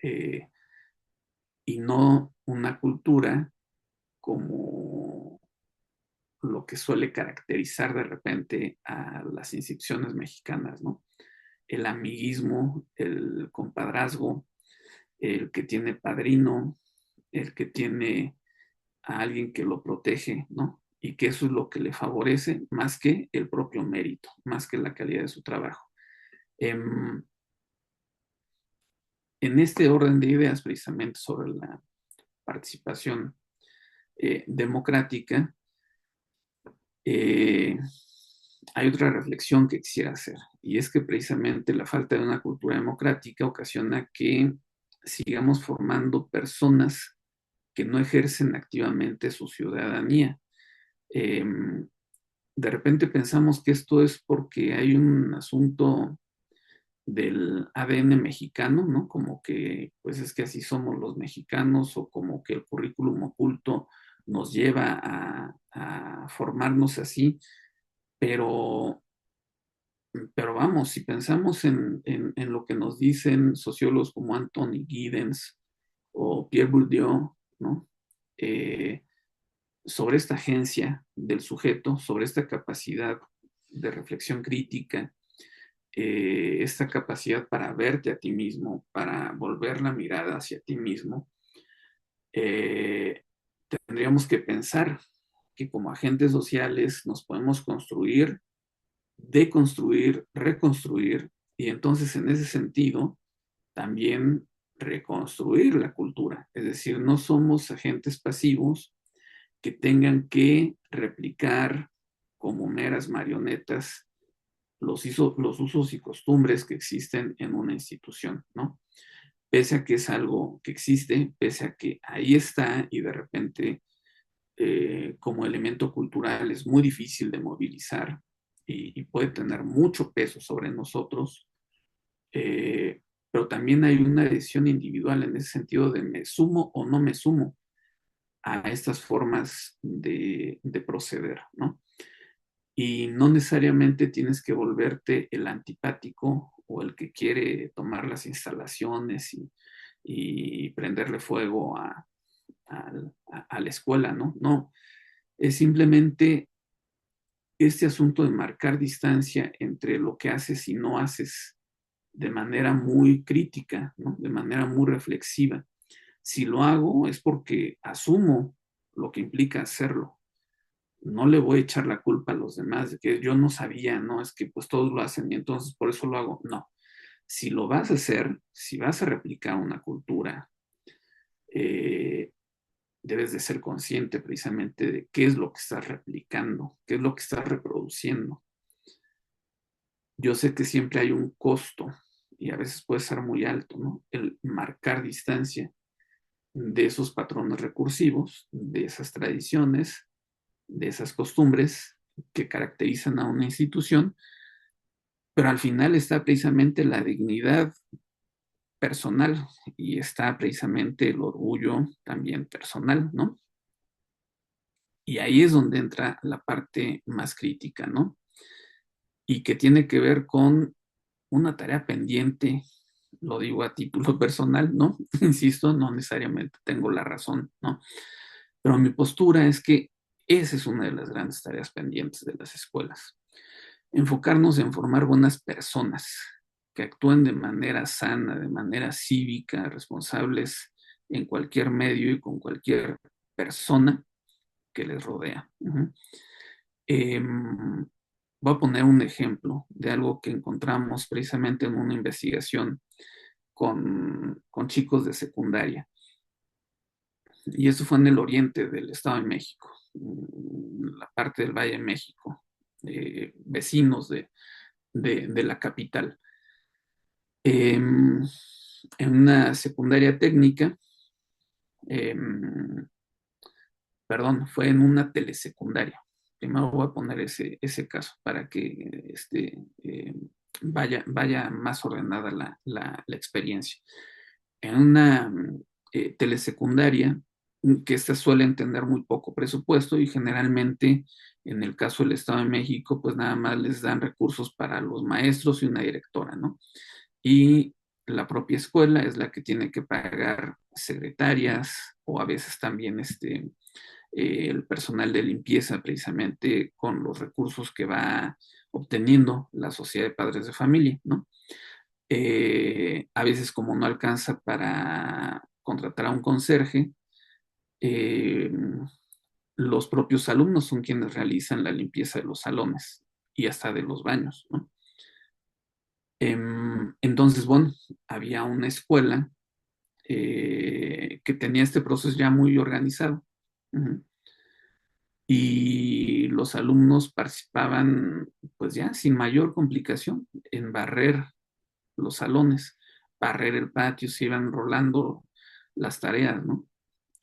eh, y no una cultura como lo que suele caracterizar de repente a las instituciones mexicanas, ¿no? El amiguismo, el compadrazgo, el que tiene padrino, el que tiene a alguien que lo protege, ¿no? Y que eso es lo que le favorece más que el propio mérito, más que la calidad de su trabajo. En este orden de ideas, precisamente sobre la participación democrática, eh, hay otra reflexión que quisiera hacer, y es que precisamente la falta de una cultura democrática ocasiona que sigamos formando personas que no ejercen activamente su ciudadanía. Eh, de repente pensamos que esto es porque hay un asunto del ADN mexicano, ¿no? Como que, pues es que así somos los mexicanos, o como que el currículum oculto nos lleva a formarnos así, pero, pero vamos, si pensamos en lo que nos dicen sociólogos como Anthony Giddens o Pierre Bourdieu, ¿no? Eh, sobre esta agencia del sujeto, sobre esta capacidad de reflexión crítica, esta capacidad para verte a ti mismo, para volver la mirada hacia ti mismo, eh, tendríamos que pensar que como agentes sociales nos podemos construir, deconstruir, reconstruir, y entonces en ese sentido también reconstruir la cultura. Es decir, no somos agentes pasivos que tengan que replicar como meras marionetas los usos y costumbres que existen en una institución, ¿no? Pese a que es algo que existe, pese a que ahí está y de repente como elemento cultural es muy difícil de movilizar y puede tener mucho peso sobre nosotros, pero también hay una decisión individual en ese sentido de me sumo o no me sumo a estas formas de proceder, ¿no? Y no necesariamente tienes que volverte el antipático o el que quiere tomar las instalaciones y prenderle fuego a la escuela, ¿no? No, es simplemente este asunto de marcar distancia entre lo que haces y no haces de manera muy crítica, ¿no? De manera muy reflexiva. Si lo hago es porque asumo lo que implica hacerlo. No le voy a echar la culpa a los demás de que yo no sabía, no, es que pues todos lo hacen y entonces por eso lo hago. No, si lo vas a hacer, si vas a replicar una cultura, eh, debes de ser consciente precisamente de qué es lo que estás replicando, qué es lo que estás reproduciendo. Yo sé que siempre hay un costo y a veces puede ser muy alto, ¿no? El marcar distancia de esos patrones recursivos, de esas tradiciones, de esas costumbres que caracterizan a una institución, pero al final está precisamente la dignidad personal y está precisamente el orgullo también personal, ¿no? Y ahí es donde entra la parte más crítica, ¿no? Y que tiene que ver con una tarea pendiente, lo digo a título personal, ¿no? Insisto, no necesariamente tengo la razón, ¿no? Pero mi postura es que esa es una de las grandes tareas pendientes de las escuelas. Enfocarnos en formar buenas personas que actúen de manera sana, de manera cívica, responsables en cualquier medio y con cualquier persona, que les rodea. Voy a poner un ejemplo de algo que encontramos precisamente en una investigación con chicos de secundaria. Y eso fue en el oriente del Estado de México, la parte del Valle de México, vecinos de la capital. En una secundaria técnica, perdón, fue en una telesecundaria. Primero voy a poner ese caso para que vaya más ordenada la experiencia. En una telesecundaria, que estas suelen tener muy poco presupuesto y generalmente, en el caso del Estado de México, pues nada más les dan recursos para los maestros y una directora, ¿no? Y la propia escuela es la que tiene que pagar secretarias o a veces también el personal de limpieza precisamente con los recursos que va obteniendo la Sociedad de Padres de Familia, ¿no? A veces como no alcanza para contratar a un conserje, eh, los propios alumnos son quienes realizan la limpieza de los salones y hasta de los baños, ¿no? Entonces, bueno, había una escuela que tenía este proceso ya muy organizado. Y los alumnos participaban, pues ya sin mayor complicación, en barrer los salones, barrer el patio, se iban rolando las tareas, ¿no?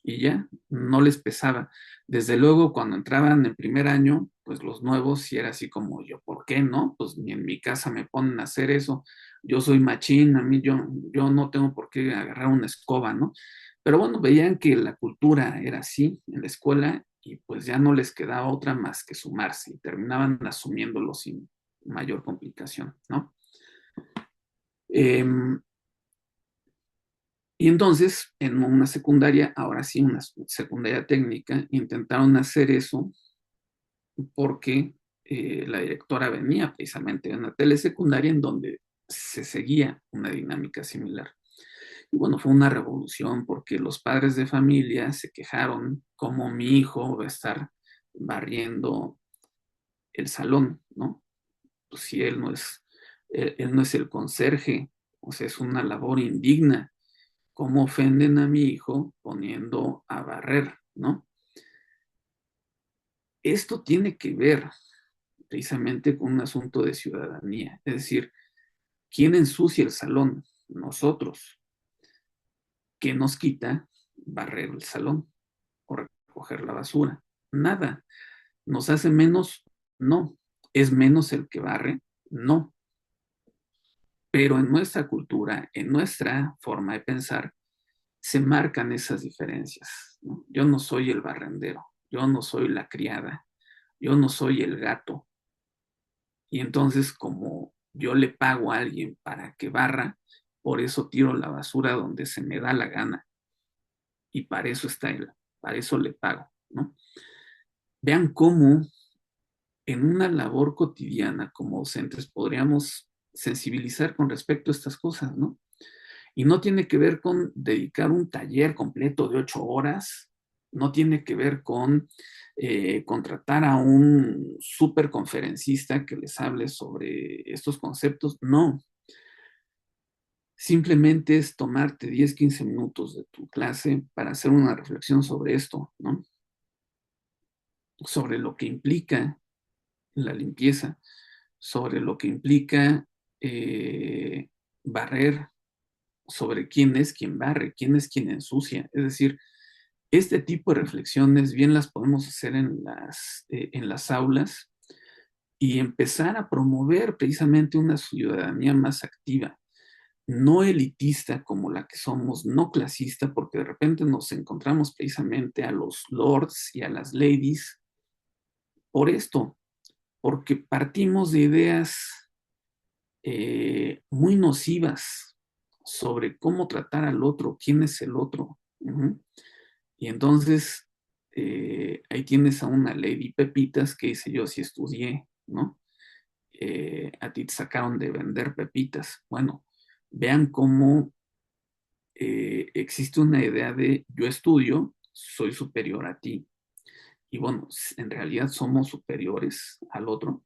Y ya, no les pesaba. Desde luego, cuando entraban en primer año, pues los nuevos, sí era así como yo, ¿por qué no? Pues ni en mi casa me ponen a hacer eso. Yo soy machín, a mí yo no tengo por qué agarrar una escoba, ¿no? Pero bueno, veían que la cultura era así en la escuela y pues ya no les quedaba otra más que sumarse y terminaban asumiéndolo sin mayor complicación, ¿no? Eh, y entonces, en una secundaria, ahora sí, una secundaria técnica, intentaron hacer eso porque la directora venía precisamente de una telesecundaria en donde se seguía una dinámica similar. Y bueno, fue una revolución porque los padres de familia se quejaron cómo mi hijo va a estar barriendo el salón, ¿no? Pues si él no es el conserje, o sea, es una labor indigna. ¿Cómo ofenden a mi hijo poniendo a barrer, ¿no? Esto tiene que ver precisamente con un asunto de ciudadanía, es decir, ¿quién ensucia el salón? Nosotros. ¿Qué nos quita barrer el salón o recoger la basura? Nada. ¿Nos hace menos? No. ¿Es menos el que barre? No. Pero en nuestra cultura, en nuestra forma de pensar, se marcan esas diferencias, ¿no? Yo no soy el barrendero, yo no soy la criada, yo no soy el gato. Y entonces, como yo le pago a alguien para que barra, por eso tiro la basura donde se me da la gana. Y para eso está él, para eso le pago, ¿no? Vean cómo en una labor cotidiana como docentes podríamos sensibilizar con respecto a estas cosas, ¿no? Y no tiene que ver con dedicar un taller completo de 8 horas, no tiene que ver con contratar a un super conferencista que les hable sobre estos conceptos, no. Simplemente es tomarte 10, 15 minutos de tu clase para hacer una reflexión sobre esto, ¿no? Sobre lo que implica la limpieza, sobre lo que implica barrer, sobre quién es quien barre, quién es quien ensucia. Es decir, este tipo de reflexiones bien las podemos hacer en las aulas y empezar a promover precisamente una ciudadanía más activa, no elitista como la que somos, no clasista, porque de repente nos encontramos precisamente a los lords y a las ladies por esto, porque partimos de ideas muy nocivas sobre cómo tratar al otro, quién es el otro. Y entonces ahí tienes a una Lady Pepitas que dice yo sí estudié, ¿no? A ti te sacaron de vender pepitas. Bueno, vean cómo existe una idea de yo estudio, soy superior a ti. y bueno, en realidad somos superiores al otro.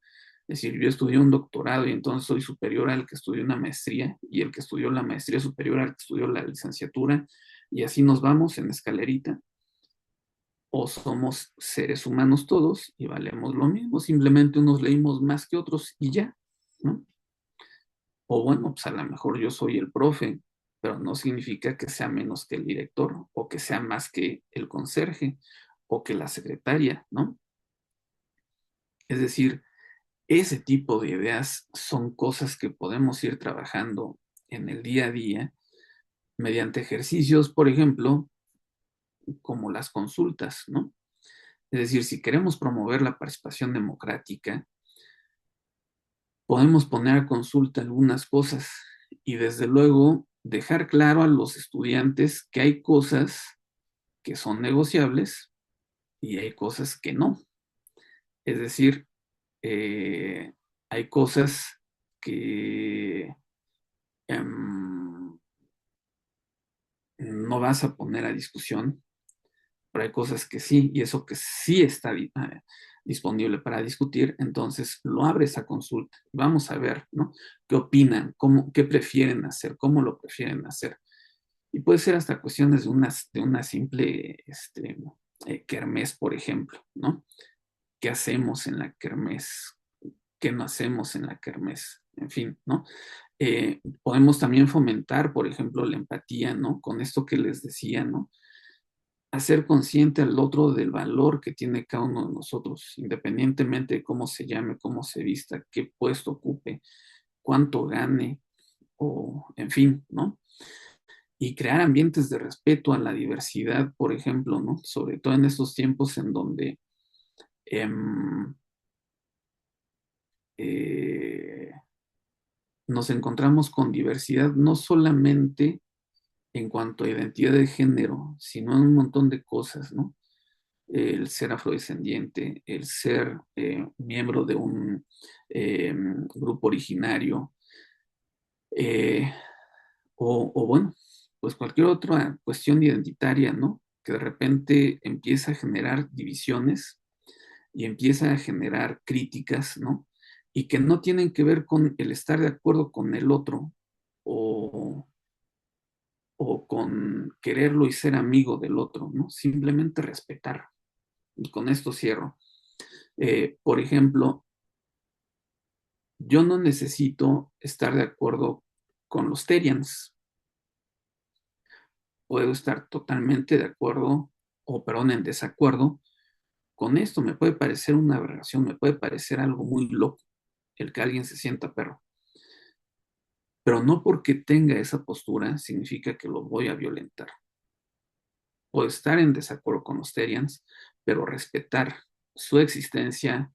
Es decir, yo estudié un doctorado y entonces soy superior al que estudió una maestría y el que estudió la maestría superior al que estudió la licenciatura y así nos vamos en escalerita. O somos seres humanos todos y valemos lo mismo, simplemente unos leímos más que otros y ya, ¿no? O bueno, pues a lo mejor yo soy el profe, pero no significa que sea menos que el director o que sea más que el conserje o que la secretaria, ¿no? Es decir, ese tipo de ideas son cosas que podemos ir trabajando en el día a día mediante ejercicios, por ejemplo, como las consultas, ¿no? Es decir, si queremos promover la participación democrática, podemos poner a consulta algunas cosas y desde luego dejar claro a los estudiantes que hay cosas que son negociables y hay cosas que no. Es decir, eh, hay cosas que no vas a poner a discusión, pero hay cosas que sí, y eso que sí está disponible para discutir, entonces lo abres a consulta. Vamos a ver, ¿no? ¿Qué opinan? ¿Qué prefieren hacer? ¿Cómo lo prefieren hacer? Y puede ser hasta cuestiones de una simple kermés, por ejemplo, ¿no? ¿Qué hacemos en la kermés? ¿Qué no hacemos en la kermés? En fin, ¿no? Podemos también fomentar, por ejemplo, la empatía, ¿no? Con esto que les decía, ¿no? Hacer consciente al otro del valor que tiene cada uno de nosotros, independientemente de cómo se llame, cómo se vista, qué puesto ocupe, cuánto gane, o en fin, ¿no? Y crear ambientes de respeto a la diversidad, por ejemplo, ¿no? Sobre todo en estos tiempos en donde em, eh, nos encontramos con diversidad no solamente en cuanto a identidad de género, sino en un montón de cosas, ¿no? El ser afrodescendiente, el ser miembro de un grupo originario, eh, o bueno, pues cualquier otra cuestión identitaria, ¿no? Que de repente empieza a generar divisiones y empieza a generar críticas, ¿no? Y que no tienen que ver con el estar de acuerdo con el otro o, o con quererlo y ser amigo del otro, ¿no? Simplemente respetar. Y con esto cierro. Por ejemplo, yo no necesito estar de acuerdo con los Terians. Puedo estar totalmente de acuerdo, o perdón, en desacuerdo con esto. Me puede parecer una aberración, me puede parecer algo muy loco el que alguien se sienta perro. Pero no porque tenga esa postura significa que lo voy a violentar. Puedo estar en desacuerdo con los Terians, pero respetar su existencia,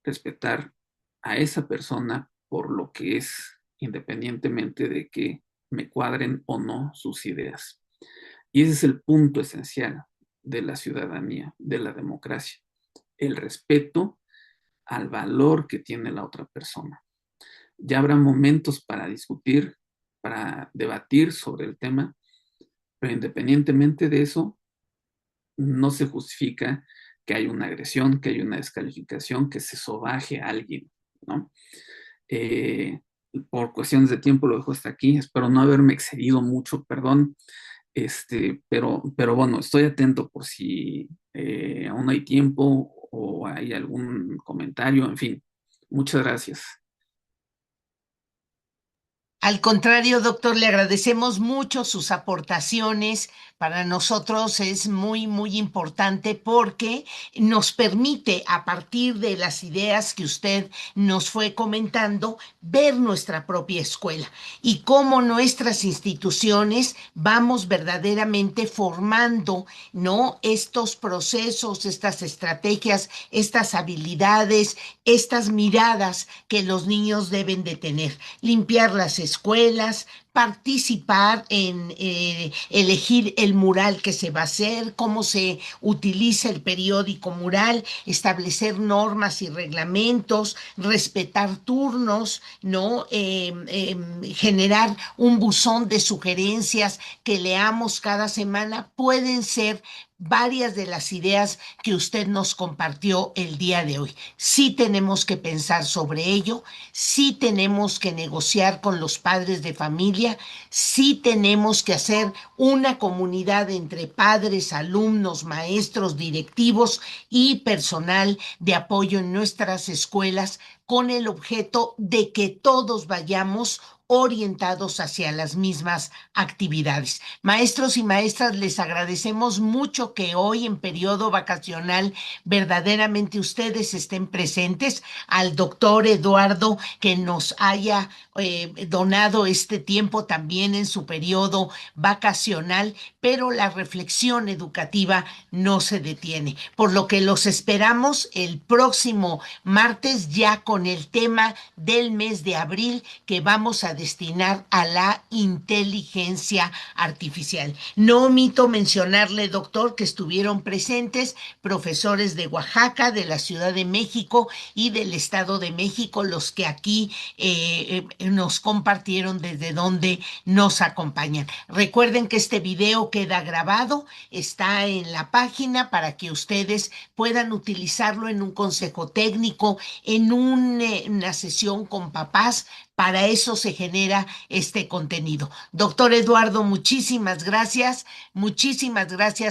respetar a esa persona por lo que es, independientemente de que me cuadren o no sus ideas. Y ese es el punto esencial de la ciudadanía, de la democracia, el respeto al valor que tiene la otra persona. Ya habrá momentos para discutir, para debatir sobre el tema, pero independientemente de eso, no se justifica que haya una agresión, que haya una descalificación, que se sobaje a alguien, ¿no? Eh, por cuestiones de tiempo lo dejo hasta aquí. Espero no haberme excedido mucho, perdón. Pero bueno, estoy atento por si aún hay tiempo o hay algún comentario, en fin. Muchas gracias. Al contrario, doctor, le agradecemos mucho sus aportaciones. Para nosotros es muy, muy importante porque nos permite, a partir de las ideas que usted nos fue comentando, ver nuestra propia escuela y cómo nuestras instituciones vamos verdaderamente formando, ¿no? Estos procesos, estas estrategias, estas habilidades, estas miradas que los niños deben de tener, limpiar las escuelas, participar en elegir el mural que se va a hacer, cómo se utiliza el periódico mural, establecer normas y reglamentos, respetar turnos, ¿no? Generar un buzón de sugerencias que leamos cada semana, pueden ser varias de las ideas que usted nos compartió el día de hoy. Sí tenemos que pensar sobre ello, sí tenemos que negociar con los padres de familia, sí tenemos que hacer una comunidad entre padres, alumnos, maestros, directivos y personal de apoyo en nuestras escuelas con el objeto de que todos vayamos orientados hacia las mismas actividades. Maestros y maestras, les agradecemos mucho que hoy en periodo vacacional verdaderamente ustedes estén presentes. Al doctor Eduardo que nos haya donado este tiempo también en su periodo vacacional, pero la reflexión educativa no se detiene, por lo que los esperamos el próximo martes ya con el tema del mes de abril que vamos a destinar a la inteligencia artificial. No omito mencionarle, doctor, que estuvieron presentes profesores de Oaxaca, de la Ciudad de México y del Estado de México, los que aquí nos compartieron desde donde nos acompañan. Recuerden que este video queda grabado, está en la página para que ustedes puedan utilizarlo en un consejo técnico, en una sesión con papás. Para eso se genera este contenido. Doctor Eduardo, muchísimas gracias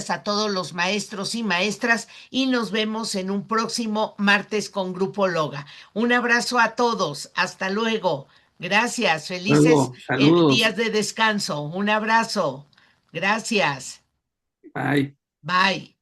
a todos los maestros y maestras y nos vemos en un próximo martes con Grupo Loga. Un abrazo a todos, hasta luego. Gracias, felices Luego, saludos. días de descanso. Un abrazo. Gracias. Bye. Bye.